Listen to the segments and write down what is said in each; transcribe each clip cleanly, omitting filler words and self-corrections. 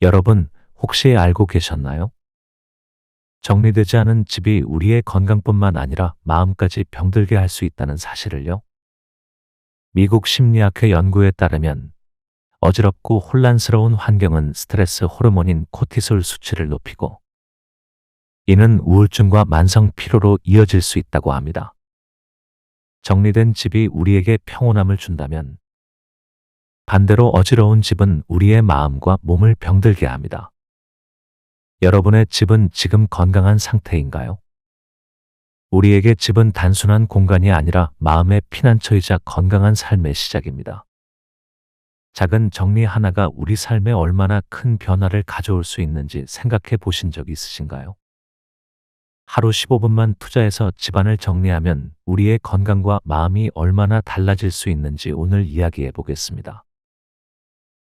여러분, 혹시 알고 계셨나요? 정리되지 않은 집이 우리의 건강뿐만 아니라 마음까지 병들게 할 수 있다는 사실을요. 미국 심리학회 연구에 따르면 어지럽고 혼란스러운 환경은 스트레스 호르몬인 코티솔 수치를 높이고 이는 우울증과 만성 피로로 이어질 수 있다고 합니다. 정리된 집이 우리에게 평온함을 준다면 반대로 어지러운 집은 우리의 마음과 몸을 병들게 합니다. 여러분의 집은 지금 건강한 상태인가요? 우리에게 집은 단순한 공간이 아니라 마음의 피난처이자 건강한 삶의 시작입니다. 작은 정리 하나가 우리 삶에 얼마나 큰 변화를 가져올 수 있는지 생각해 보신 적 있으신가요? 하루 15분만 투자해서 집안을 정리하면 우리의 건강과 마음이 얼마나 달라질 수 있는지 오늘 이야기해 보겠습니다.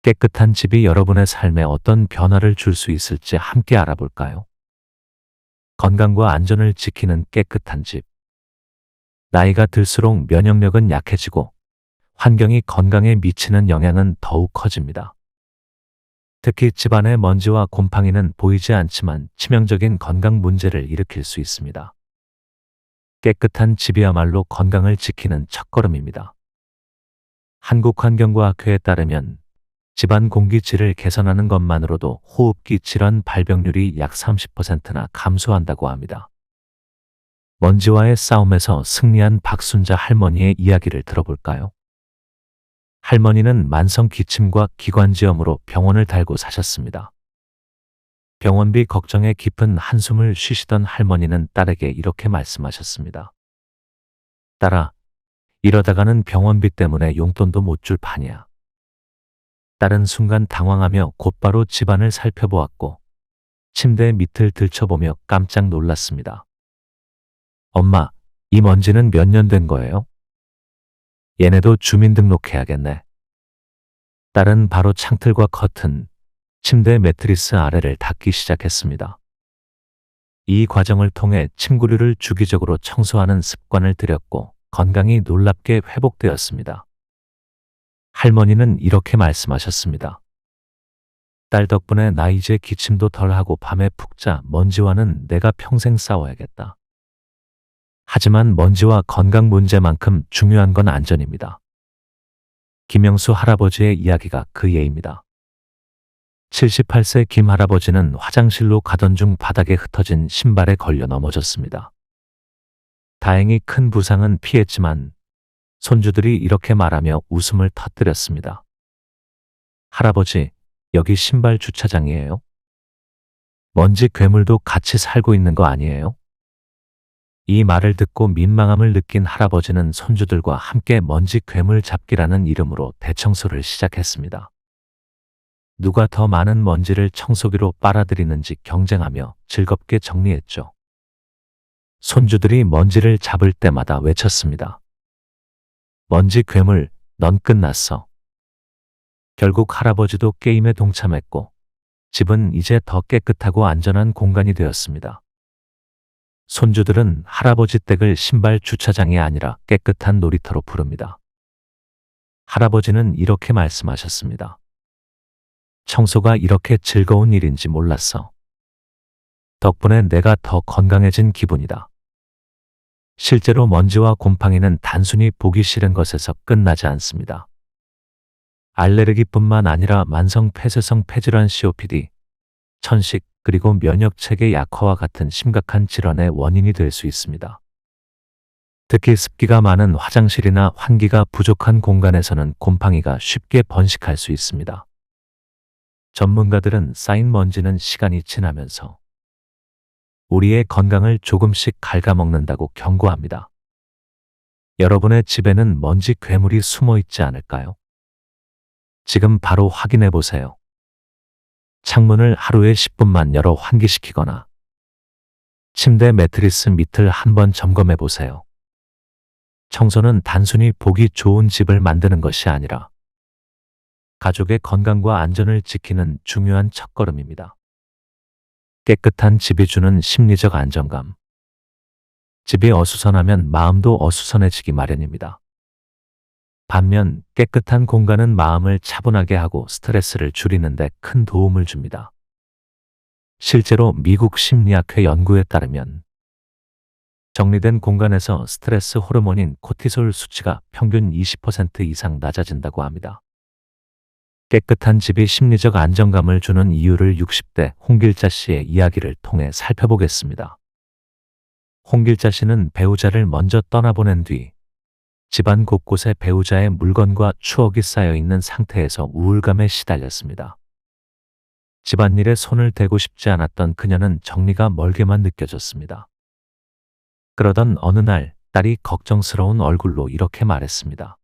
깨끗한 집이 여러분의 삶에 어떤 변화를 줄 수 있을지 함께 알아볼까요? 건강과 안전을 지키는 깨끗한 집. 나이가 들수록 면역력은 약해지고 환경이 건강에 미치는 영향은 더욱 커집니다. 특히 집안의 먼지와 곰팡이는 보이지 않지만 치명적인 건강 문제를 일으킬 수 있습니다. 깨끗한 집이야말로 건강을 지키는 첫걸음입니다. 한국환경과학회에 따르면 집안 공기질을 개선하는 것만으로도 호흡기 질환 발병률이 약 30%나 감소한다고 합니다. 먼지와의 싸움에서 승리한 박순자 할머니의 이야기를 들어볼까요? 할머니는 만성 기침과 기관지염으로 병원을 달고 사셨습니다. 병원비 걱정에 깊은 한숨을 쉬시던 할머니는 딸에게 이렇게 말씀하셨습니다. 딸아, 이러다가는 병원비 때문에 용돈도 못 줄 판이야. 딸은 순간 당황하며 곧바로 집안을 살펴보았고 침대 밑을 들춰보며 깜짝 놀랐습니다. 엄마, 이 먼지는 몇 년 된 거예요? 얘네도 주민등록해야겠네. 딸은 바로 창틀과 커튼, 침대 매트리스 아래를 닦기 시작했습니다. 이 과정을 통해 침구류를 주기적으로 청소하는 습관을 들였고 건강이 놀랍게 회복되었습니다. 할머니는 이렇게 말씀하셨습니다. 딸 덕분에 나 이제 기침도 덜하고 밤에 푹 자. 먼지와는 내가 평생 싸워야겠다. 하지만 먼지와 건강 문제만큼 중요한 건 안전입니다. 김영수 할아버지의 이야기가 그 예입니다. 78세 김 할아버지는 화장실로 가던 중 바닥에 흩어진 신발에 걸려 넘어졌습니다. 다행히 큰 부상은 피했지만 손주들이 이렇게 말하며 웃음을 터뜨렸습니다. 할아버지, 여기 신발 주차장이에요? 먼지 괴물도 같이 살고 있는 거 아니에요? 이 말을 듣고 민망함을 느낀 할아버지는 손주들과 함께 먼지 괴물 잡기라는 이름으로 대청소를 시작했습니다. 누가 더 많은 먼지를 청소기로 빨아들이는지 경쟁하며 즐겁게 정리했죠. 손주들이 먼지를 잡을 때마다 외쳤습니다. 먼지 괴물, 넌 끝났어. 결국 할아버지도 게임에 동참했고 집은 이제 더 깨끗하고 안전한 공간이 되었습니다. 손주들은 할아버지 댁을 신발 주차장이 아니라 깨끗한 놀이터로 부릅니다. 할아버지는 이렇게 말씀하셨습니다. 청소가 이렇게 즐거운 일인지 몰랐어. 덕분에 내가 더 건강해진 기분이다. 실제로 먼지와 곰팡이는 단순히 보기 싫은 것에서 끝나지 않습니다. 알레르기뿐만 아니라 만성 폐쇄성 폐질환 COPD, 천식, 그리고 면역체계 약화와 같은 심각한 질환의 원인이 될 수 있습니다. 특히 습기가 많은 화장실이나 환기가 부족한 공간에서는 곰팡이가 쉽게 번식할 수 있습니다. 전문가들은 쌓인 먼지는 시간이 지나면서 우리의 건강을 조금씩 갉아먹는다고 경고합니다. 여러분의 집에는 먼지 괴물이 숨어 있지 않을까요? 지금 바로 확인해 보세요. 창문을 하루에 10분만 열어 환기시키거나 침대 매트리스 밑을 한번 점검해 보세요. 청소는 단순히 보기 좋은 집을 만드는 것이 아니라 가족의 건강과 안전을 지키는 중요한 첫걸음입니다. 깨끗한 집이 주는 심리적 안정감. 집이 어수선하면 마음도 어수선해지기 마련입니다. 반면 깨끗한 공간은 마음을 차분하게 하고 스트레스를 줄이는 데 큰 도움을 줍니다. 실제로 미국 심리학회 연구에 따르면 정리된 공간에서 스트레스 호르몬인 코티솔 수치가 평균 20% 이상 낮아진다고 합니다. 깨끗한 집이 심리적 안정감을 주는 이유를 60대 홍길자 씨의 이야기를 통해 살펴보겠습니다. 홍길자 씨는 배우자를 먼저 떠나보낸 뒤 집안 곳곳에 배우자의 물건과 추억이 쌓여 있는 상태에서 우울감에 시달렸습니다. 집안일에 손을 대고 싶지 않았던 그녀는 정리가 멀게만 느껴졌습니다. 그러던 어느 날 딸이 걱정스러운 얼굴로 이렇게 말했습니다.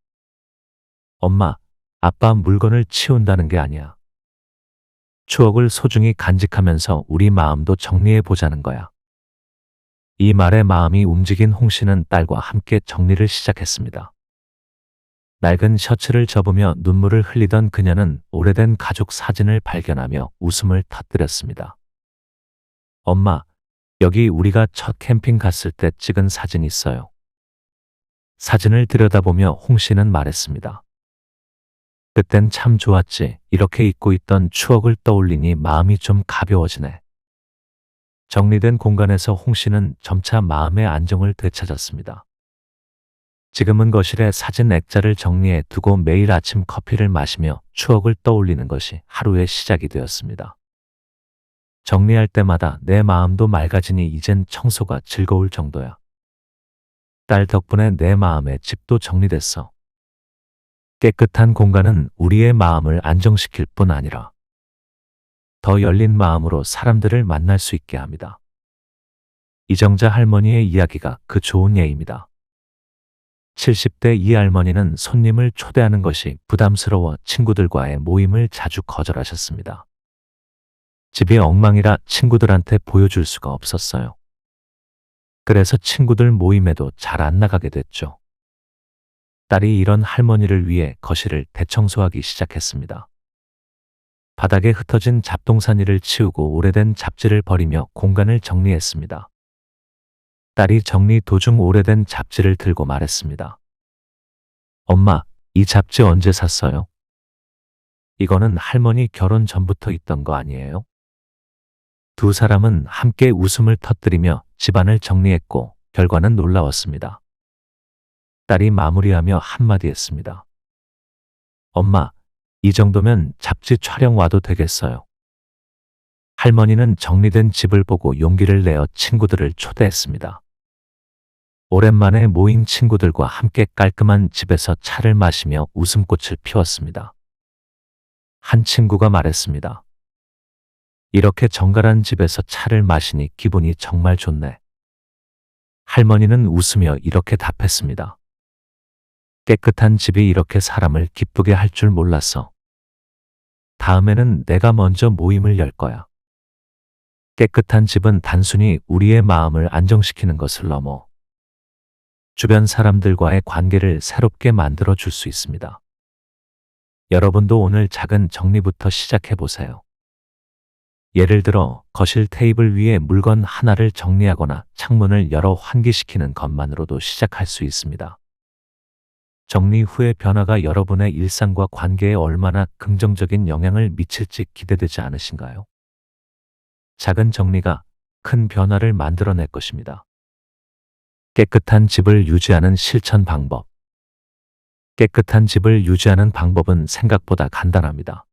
엄마, 아빠 물건을 치운다는 게 아니야. 추억을 소중히 간직하면서 우리 마음도 정리해 보자는 거야. 이 말에 마음이 움직인 홍 씨는 딸과 함께 정리를 시작했습니다. 낡은 셔츠를 접으며 눈물을 흘리던 그녀는 오래된 가족 사진을 발견하며 웃음을 터뜨렸습니다. 엄마, 여기 우리가 첫 캠핑 갔을 때 찍은 사진 있어요. 사진을 들여다보며 홍 씨는 말했습니다. 그땐 참 좋았지. 이렇게 잊고 있던 추억을 떠올리니 마음이 좀 가벼워지네. 정리된 공간에서 홍 씨는 점차 마음의 안정을 되찾았습니다. 지금은 거실에 사진 액자를 정리해 두고 매일 아침 커피를 마시며 추억을 떠올리는 것이 하루의 시작이 되었습니다. 정리할 때마다 내 마음도 맑아지니 이젠 청소가 즐거울 정도야. 딸 덕분에 내 마음의 집도 정리됐어. 깨끗한 공간은 우리의 마음을 안정시킬 뿐 아니라 더 열린 마음으로 사람들을 만날 수 있게 합니다. 이정자 할머니의 이야기가 그 좋은 예입니다. 70대 이 할머니는 손님을 초대하는 것이 부담스러워 친구들과의 모임을 자주 거절하셨습니다. 집이 엉망이라 친구들한테 보여줄 수가 없었어요. 그래서 친구들 모임에도 잘 안 나가게 됐죠. 딸이 이런 할머니를 위해 거실을 대청소하기 시작했습니다. 바닥에 흩어진 잡동사니를 치우고 오래된 잡지를 버리며 공간을 정리했습니다. 딸이 정리 도중 오래된 잡지를 들고 말했습니다. 엄마, 이 잡지 언제 샀어요? 이거는 할머니 결혼 전부터 있던 거 아니에요? 두 사람은 함께 웃음을 터뜨리며 집안을 정리했고 결과는 놀라웠습니다. 딸이 마무리하며 한마디 했습니다. 엄마, 이 정도면 잡지 촬영 와도 되겠어요. 할머니는 정리된 집을 보고 용기를 내어 친구들을 초대했습니다. 오랜만에 모인 친구들과 함께 깔끔한 집에서 차를 마시며 웃음꽃을 피웠습니다. 한 친구가 말했습니다. 이렇게 정갈한 집에서 차를 마시니 기분이 정말 좋네. 할머니는 웃으며 이렇게 답했습니다. 깨끗한 집이 이렇게 사람을 기쁘게 할 줄 몰랐어. 다음에는 내가 먼저 모임을 열 거야. 깨끗한 집은 단순히 우리의 마음을 안정시키는 것을 넘어 주변 사람들과의 관계를 새롭게 만들어 줄 수 있습니다. 여러분도 오늘 작은 정리부터 시작해 보세요. 예를 들어 거실 테이블 위에 물건 하나를 정리하거나 창문을 열어 환기시키는 것만으로도 시작할 수 있습니다. 정리 후의 변화가 여러분의 일상과 관계에 얼마나 긍정적인 영향을 미칠지 기대되지 않으신가요? 작은 정리가 큰 변화를 만들어낼 것입니다. 깨끗한 집을 유지하는 실천 방법. 깨끗한 집을 유지하는 방법은 생각보다 간단합니다.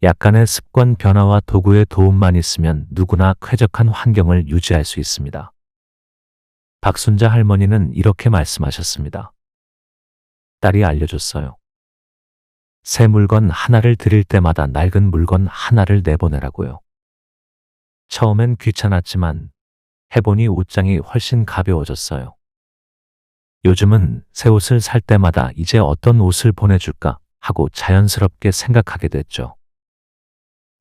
약간의 습관 변화와 도구의 도움만 있으면 누구나 쾌적한 환경을 유지할 수 있습니다. 박순자 할머니는 이렇게 말씀하셨습니다. 딸이 알려줬어요. 새 물건 하나를 드릴 때마다 낡은 물건 하나를 내보내라고요. 처음엔 귀찮았지만 해보니 옷장이 훨씬 가벼워졌어요. 요즘은 새 옷을 살 때마다 이제 어떤 옷을 보내줄까 하고 자연스럽게 생각하게 됐죠.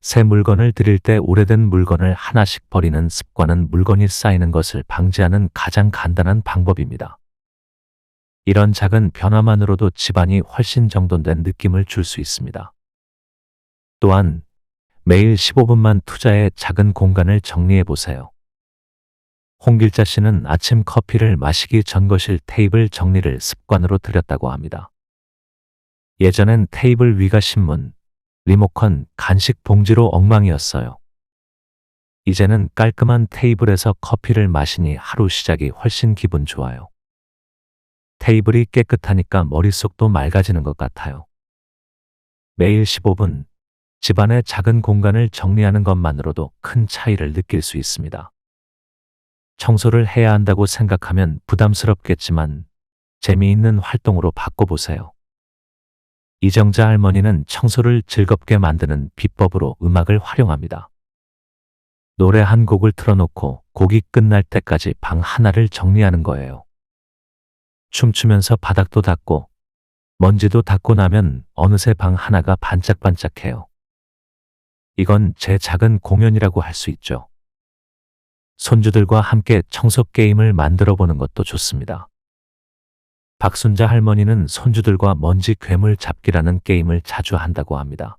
새 물건을 드릴 때 오래된 물건을 하나씩 버리는 습관은 물건이 쌓이는 것을 방지하는 가장 간단한 방법입니다. 이런 작은 변화만으로도 집안이 훨씬 정돈된 느낌을 줄 수 있습니다. 또한 매일 15분만 투자해 작은 공간을 정리해 보세요. 홍길자 씨는 아침 커피를 마시기 전 거실 테이블 정리를 습관으로 들였다고 합니다. 예전엔 테이블 위가 신문, 리모컨, 간식 봉지로 엉망이었어요. 이제는 깔끔한 테이블에서 커피를 마시니 하루 시작이 훨씬 기분 좋아요. 테이블이 깨끗하니까 머릿속도 맑아지는 것 같아요. 매일 15분, 집안의 작은 공간을 정리하는 것만으로도 큰 차이를 느낄 수 있습니다. 청소를 해야 한다고 생각하면 부담스럽겠지만 재미있는 활동으로 바꿔보세요. 이정자 할머니는 청소를 즐겁게 만드는 비법으로 음악을 활용합니다. 노래 한 곡을 틀어놓고 곡이 끝날 때까지 방 하나를 정리하는 거예요. 춤추면서 바닥도 닦고 먼지도 닦고 나면 어느새 방 하나가 반짝반짝해요. 이건 제 작은 공연이라고 할 수 있죠. 손주들과 함께 청소 게임을 만들어 보는 것도 좋습니다. 박순자 할머니는 손주들과 먼지 괴물 잡기라는 게임을 자주 한다고 합니다.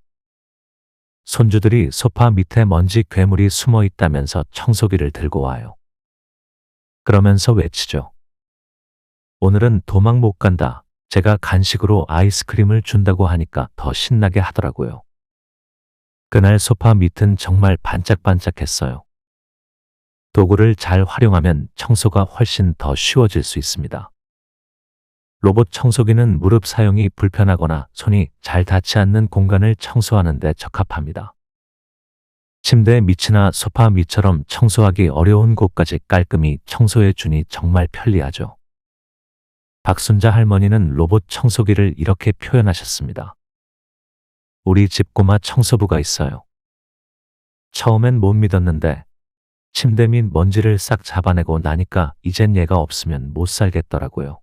손주들이 소파 밑에 먼지 괴물이 숨어 있다면서 청소기를 들고 와요. 그러면서 외치죠. 오늘은 도망 못 간다. 제가 간식으로 아이스크림을 준다고 하니까 더 신나게 하더라고요. 그날 소파 밑은 정말 반짝반짝했어요. 도구를 잘 활용하면 청소가 훨씬 더 쉬워질 수 있습니다. 로봇 청소기는 무릎 사용이 불편하거나 손이 잘 닿지 않는 공간을 청소하는 데 적합합니다. 침대 밑이나 소파 밑처럼 청소하기 어려운 곳까지 깔끔히 청소해 주니 정말 편리하죠. 박순자 할머니는 로봇 청소기를 이렇게 표현하셨습니다. 우리 집 꼬마 청소부가 있어요. 처음엔 못 믿었는데 침대 밑 먼지를 싹 잡아내고 나니까 이젠 얘가 없으면 못 살겠더라고요.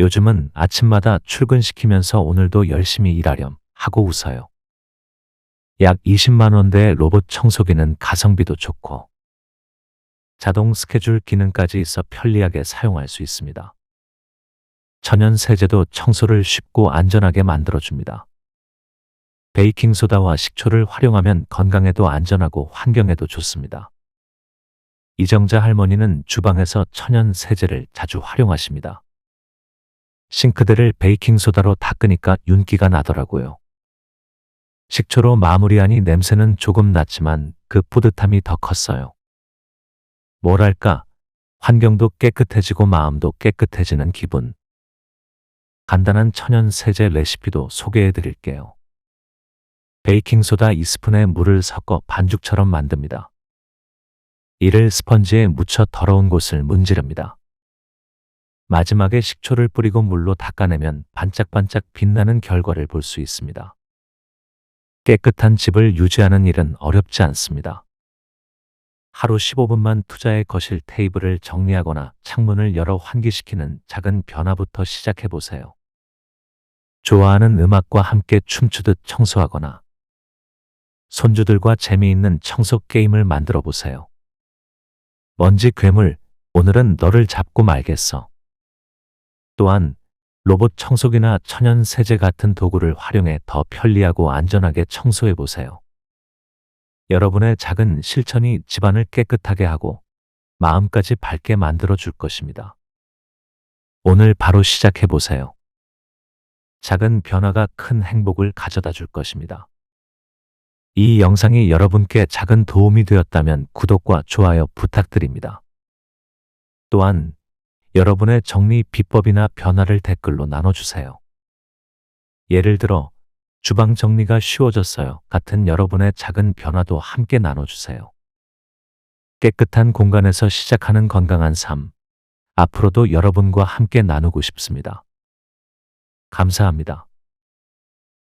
요즘은 아침마다 출근시키면서 오늘도 열심히 일하렴 하고 웃어요. 약 20만 원대의 로봇 청소기는 가성비도 좋고 자동 스케줄 기능까지 있어 편리하게 사용할 수 있습니다. 천연 세제도 청소를 쉽고 안전하게 만들어줍니다. 베이킹소다와 식초를 활용하면 건강에도 안전하고 환경에도 좋습니다. 이정자 할머니는 주방에서 천연 세제를 자주 활용하십니다. 싱크대를 베이킹소다로 닦으니까 윤기가 나더라고요. 식초로 마무리하니 냄새는 조금 났지만 그 뿌듯함이 더 컸어요. 뭐랄까, 환경도 깨끗해지고 마음도 깨끗해지는 기분. 간단한 천연 세제 레시피도 소개해 드릴게요. 베이킹소다 2스푼에 물을 섞어 반죽처럼 만듭니다. 이를 스펀지에 묻혀 더러운 곳을 문지릅니다. 마지막에 식초를 뿌리고 물로 닦아내면 반짝반짝 빛나는 결과를 볼 수 있습니다. 깨끗한 집을 유지하는 일은 어렵지 않습니다. 하루 15분만 투자해 거실 테이블을 정리하거나 창문을 열어 환기시키는 작은 변화부터 시작해 보세요. 좋아하는 음악과 함께 춤추듯 청소하거나 손주들과 재미있는 청소 게임을 만들어 보세요. 먼지 괴물, 오늘은 너를 잡고 말겠어. 또한 로봇 청소기나 천연 세제 같은 도구를 활용해 더 편리하고 안전하게 청소해 보세요. 여러분의 작은 실천이 집안을 깨끗하게 하고 마음까지 밝게 만들어 줄 것입니다. 오늘 바로 시작해 보세요. 작은 변화가 큰 행복을 가져다 줄 것입니다. 이 영상이 여러분께 작은 도움이 되었다면 구독과 좋아요 부탁드립니다. 또한 여러분의 정리 비법이나 변화를 댓글로 나눠주세요. 예를 들어 주방 정리가 쉬워졌어요 같은 여러분의 작은 변화도 함께 나눠주세요. 깨끗한 공간에서 시작하는 건강한 삶, 앞으로도 여러분과 함께 나누고 싶습니다. 감사합니다.